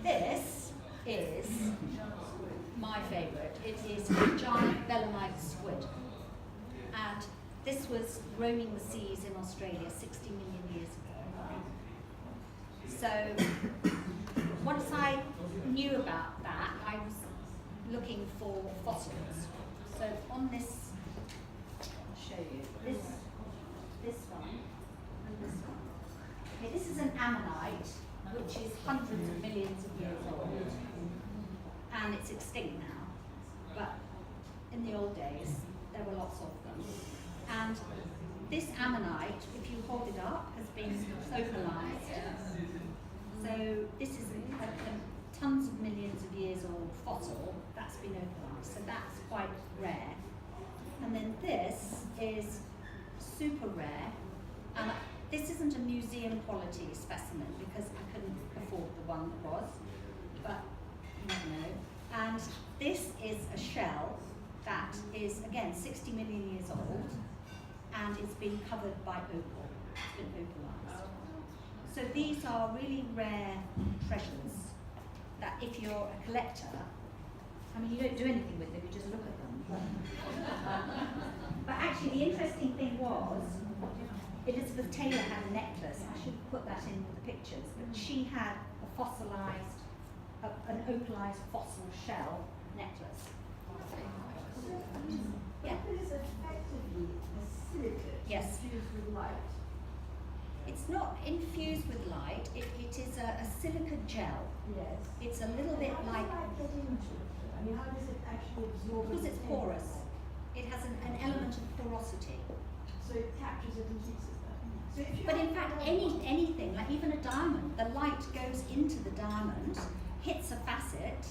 this is my favourite. It is a giant belemnite squid. And this was roaming the seas in Australia 60 million years ago. So once I knew about that, I was looking for fossils. So on this, I'll show you, this one and this one. Okay, this is an ammonite, which is hundreds of millions of years old. And it's extinct now. But in the old days, there were lots of them. And this ammonite, if you hold it up, has been opalized. So this is a tons of millions of years old fossil that's been opalized. So that's quite rare. And then this is super rare. And this isn't a museum quality specimen because I couldn't afford the one that was, but you never know. And this is a shell that is, again, 60 million years old, and it's been covered by opal. It's been opalized. So these are really rare treasures that if you're a collector, I mean, you don't do anything with them, you just look at them. But actually, the interesting thing was, Elizabeth Taylor had a necklace. I should put that in the pictures, but she had a fossilized, an opalized fossil shell necklace. Yeah. It is effectively a silica infused with light. It's not infused with light. It is a silica gel. Yes. It's a little bit like. How does light get into it? I mean, how does it actually absorb? Because it's porous. It has an element of porosity. So it captures it and keeps it there. So if you but in fact, anything, like even a diamond, the light goes into the diamond, hits a facet,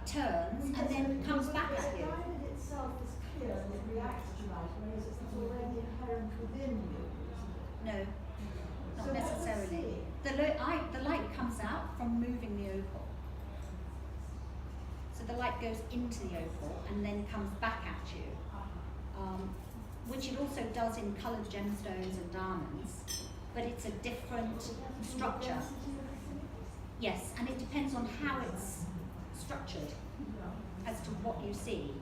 turns, and then comes back at you. The diamond itself is clear and it reacts to light, whereas it's already inherent within you. No, not necessarily. The light comes out from moving the opal. So the light goes into the opal and then comes back at you, which it also does in coloured gemstones and diamonds, but it's a different structure. Yes, and it depends on how it's structured as to what you see.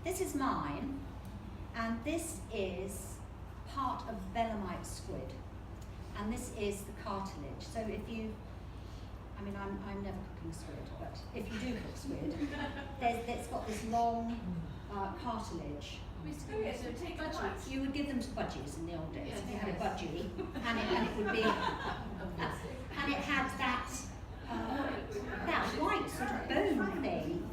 This is mine, and this is part of belemnite squid, and this is the cartilage. So if you, I mean, I'm never cooking squid, but if you do cook squid, it's got this long cartilage. You would give them to budgies in the old days. If you had a budgie, and it would be, and it had that white sort of bone thing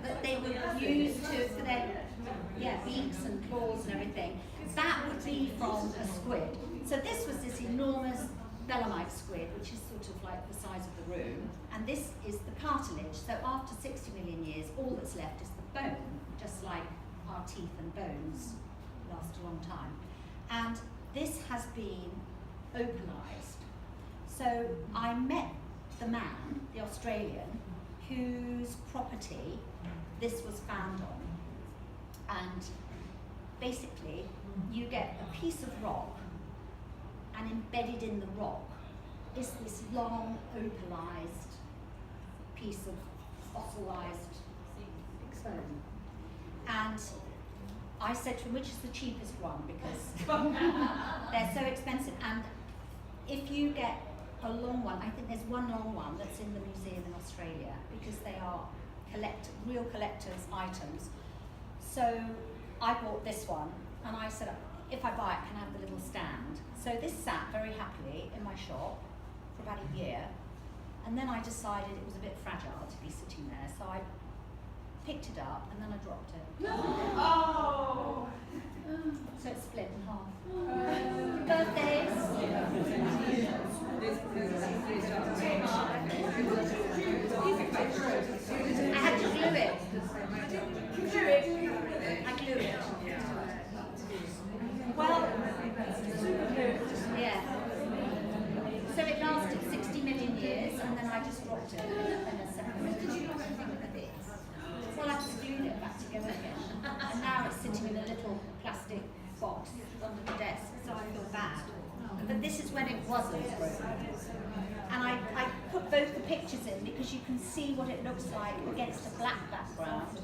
that they would use for their beaks and claws and everything. That would be from a squid. So this was this enormous belemnite squid, which is sort of like the size of the room, and this is the cartilage. So after 60 million years, all that's left is the bone, just like our teeth and bones last a long time. And this has been opalized. So I met the man, the Australian, whose property this was found on. And basically, you get a piece of rock, and embedded in the rock is this long opalized piece of fossilized stone. And I said to him, which is the cheapest one, because they're so expensive. And if you get a long one, I think there's one long one that's in the museum in Australia, because they are real collector's items. So I bought this one, and I said, if I buy it, can I have the little stand? So this sat very happily in my shop for about a year, and then I decided it was a bit fragile to be sitting there, so I picked it up and then I dropped it. Oh! So it's split in half. Birthdays! I had to glue it. I glue it. Well, yeah. So it lasted 60 million years, and then I just dropped it in a second. Well, I just glued it back together again, and now it's sitting in a little plastic box under the desk, so I feel bad. but this is when it wasn't. And I put both the pictures in because you can see what it looks like against a black background.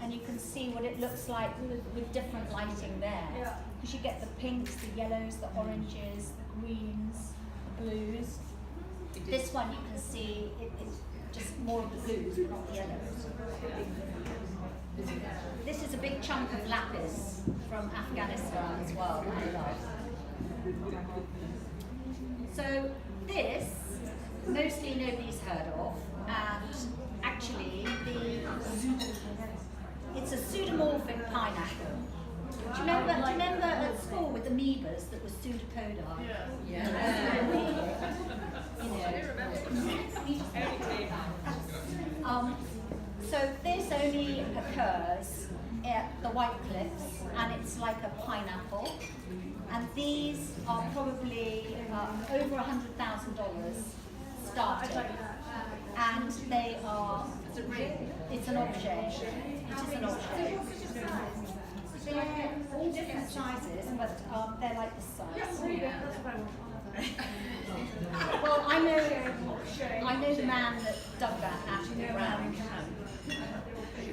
And you can see what it looks like with different lighting there. Because you get the pinks, the yellows, the oranges, the greens, the blues. This one you can see it's just more of the blues, but not the yellows. This is a big chunk of lapis from Afghanistan as well, that I love. So this, mostly nobody's heard of, and actually it's a pseudomorphic pineapple. Do you remember at school with the amoebas that was pseudopoda? So this only occurs at the White Cliffs, and it's like a pineapple. And these are probably over $100,000 starting. And they are, it's an object. It is an object. They're all different sizes, but they're like this size. Well, I know the man that dug that out of the ground.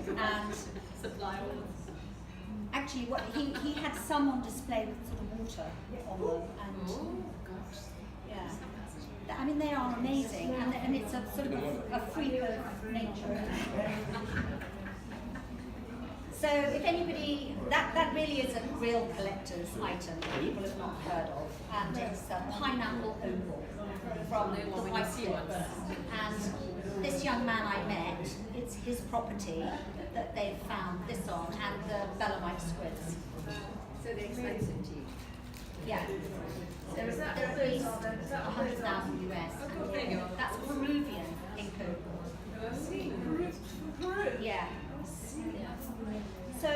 And actually, what he had some on display with sort of water on them, and yeah, I mean they are amazing, and it's a sort of a freak of nature. So if anybody, that really is a real collector's item that people have not heard of, and it's a pineapple opal from the White Cliffs. And this young man I met, it's his property that they've found this on, and the Belemite squids. So they're expensive to you? Yeah. They're at least 100,000 US, and that's Peruvian ink opal. Yeah. So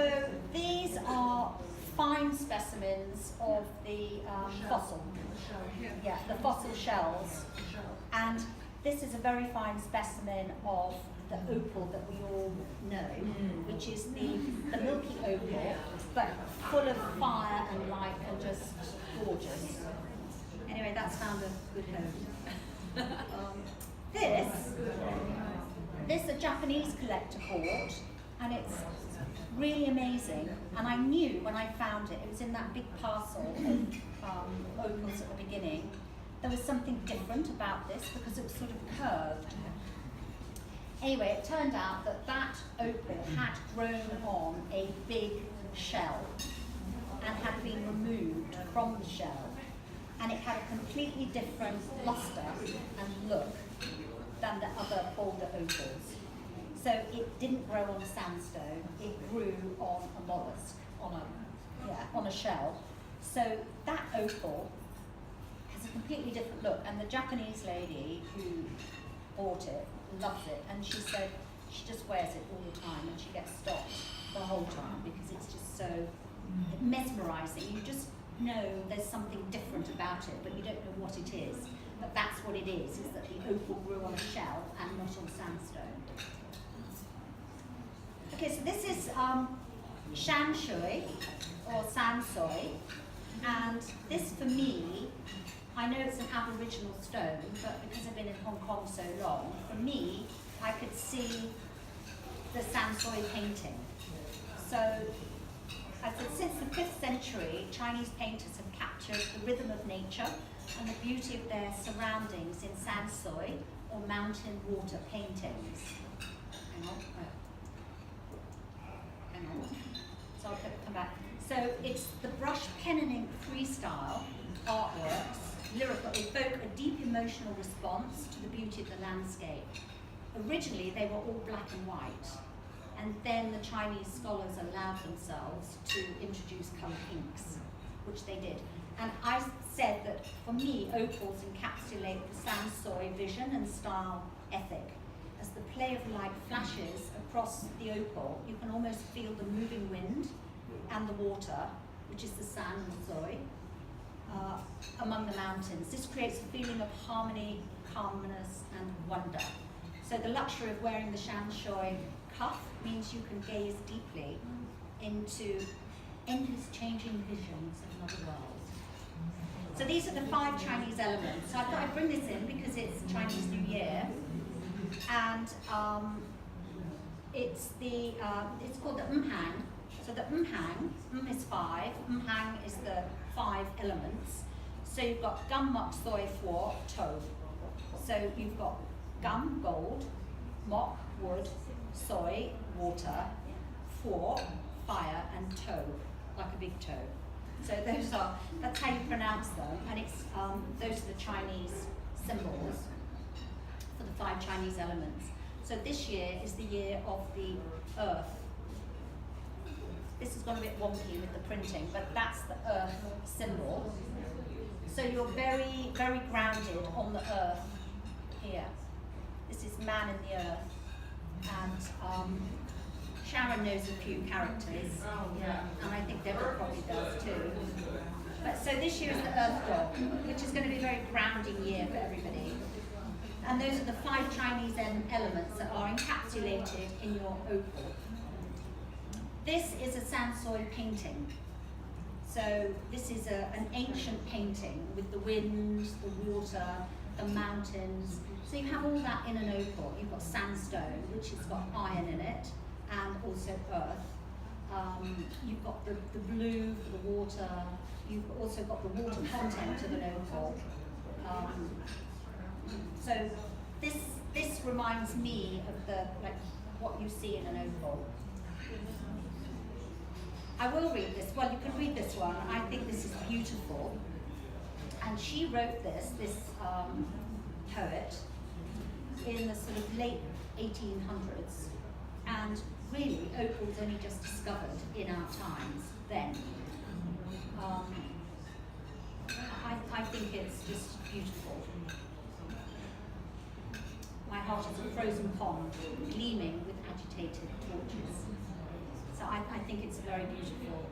these are fine specimens of the fossil. Yeah, the fossil shells. And this is a very fine specimen of the opal that we all know, which is the milky opal, but full of fire and light and just gorgeous. Anyway, that's found a good home. This a Japanese collector bought, and it's really amazing. And I knew when I found it, it was in that big parcel of opals at the beginning, there was something different about this because it was sort of curved. Anyway, it turned out that that opal had grown on a big shell and had been removed from the shell, and it had a completely different luster and look than the other boulder opals. So it didn't grow on sandstone, it grew on a mollusk, on a shell. So that opal has a completely different look, and the Japanese lady who bought it loves it, and she said she just wears it all the time and she gets stopped the whole time because it's just so mesmerizing. You just know there's something different about it, but you don't know what it is. But that's what it is that the opal grew on a shell and not on sandstone. Okay, so this is shanshui, or sansoi, and this for me, I know it's an aboriginal stone, but because I've been in Hong Kong so long, for me, I could see the sansoi painting. So, I said since the 5th century, Chinese painters have captured the rhythm of nature and the beauty of their surroundings in sansoi, or mountain water paintings. Hang on. So I'll come back. So it's the brush pen and ink freestyle artworks, lyrical, evoke a deep emotional response to the beauty of the landscape. Originally they were all black and white, and then the Chinese scholars allowed themselves to introduce colour inks, which they did. And I said that for me, opals encapsulate the sansoi vision and style ethic. As the play of light flashes across the opal, you can almost feel the moving wind and the water, which is the sansoi, among the mountains. This creates a feeling of harmony, calmness, and wonder. So the luxury of wearing the sansoi cuff means you can gaze deeply into endless changing visions of another world. So these are the 5 Chinese elements. So I thought I'd bring this in because it's Chinese New Year, and it's called the Mhang. So the Mhang, is 5, Mhang is the 5 elements. So you've got gum, mok, soy, fuo, tow. So you've got gum, gold, mok, wood, soy, water, fuo, fire, and tow, like a big toe. So that's how you pronounce them, and it's those are the Chinese symbols for the 5 Chinese elements. So this year is the year of the earth. This has gone a bit wonky with the printing, but that's the earth symbol. So you're very, very grounded on the earth here. This is man in the earth, and Sharon knows a few characters, and I think Deborah probably does too. But so this year is the Earth Dog, which is going to be a very grounding year for everybody. And those are the 5 Chinese elements that are encapsulated in your opal. This is a sand-soil painting. So this is an ancient painting with the winds, the water, the mountains. So you have all that in an opal. You've got sandstone, which has got iron in it, and also earth. You've got the blue for the water. You've also got the water content of an opal. So this reminds me of what you see in an opal. I will read this. Well, you can read this one. I think this is beautiful. And she wrote this poet, in the sort of late 1800s. And really, opal was only just discovered in our times then. I think it's just beautiful. My heart is a frozen pond, gleaming with agitated torches. So I think it's very beautiful.